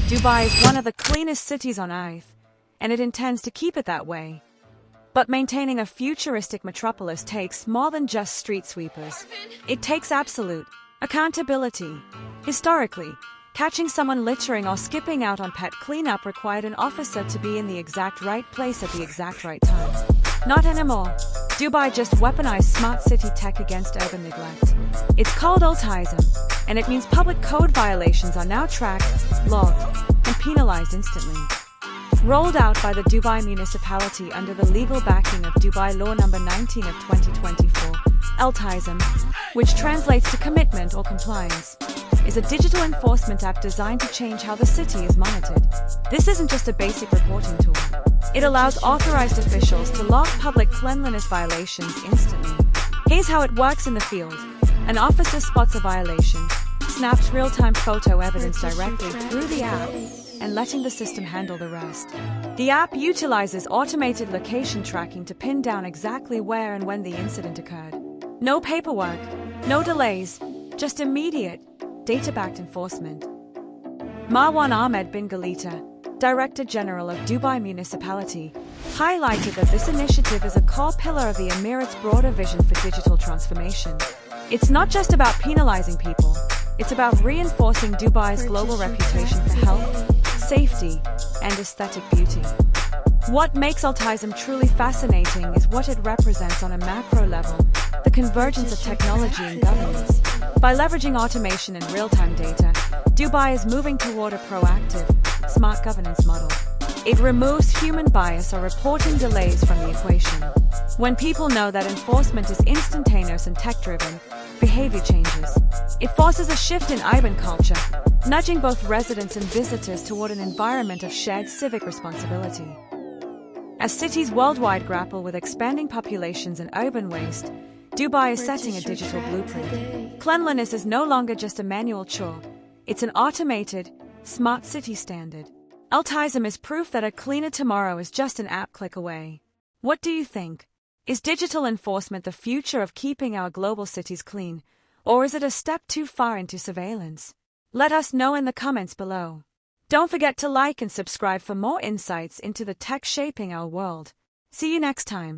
Dubai is one of the cleanest cities on earth, and it intends to keep it that way. But maintaining a futuristic metropolis takes more than just street sweepers. It takes absolute accountability. Historically, catching someone littering or skipping out on pet cleanup required an officer to be in the exact right place at the exact right time. Not anymore. Dubai just weaponized smart city tech against urban neglect. It's called autism, and it means public code violations are now tracked, logged, and penalized instantly. Rolled out by the Dubai municipality under the legal backing of Dubai Law No. 19 of 2024, autism, which translates to commitment or compliance, is a digital enforcement app designed to change how the city is monitored. This isn't just a basic reporting tool. It allows authorized officials to log public cleanliness violations instantly. Here's how it works in the field. An officer spots a violation, snaps real-time photo evidence directly through the app, and letting the system handle the rest. The app utilizes automated location tracking to pin down exactly where and when the incident occurred. No paperwork, no delays, just immediate, data-backed enforcement. Marwan Ahmed bin Galita, Director General of Dubai Municipality, highlighted that this initiative is a core pillar of the Emirate's broader vision for digital transformation. It's not just about penalizing people, it's about reinforcing Dubai's global reputation for health, safety, and aesthetic beauty. What makes autism truly fascinating is what it represents on a macro level, the convergence of technology and governance. By leveraging automation and real-time data, Dubai is moving toward a proactive, smart governance model. It removes human bias or reporting delays from the equation. When people know that enforcement is instantaneous and tech-driven, behavior changes. It forces a shift in urban culture, nudging both residents and visitors toward an environment of shared civic responsibility. As cities worldwide grapple with expanding populations and urban waste, Dubai is setting a digital blueprint. Cleanliness is no longer just a manual chore, it's an automated, smart city standard. Autism is proof that a cleaner tomorrow is just an app click away. What do you think? Is digital enforcement the future of keeping our global cities clean, or is it a step too far into surveillance? Let us know in the comments below. Don't forget to like and subscribe for more insights into the tech shaping our world. See you next time.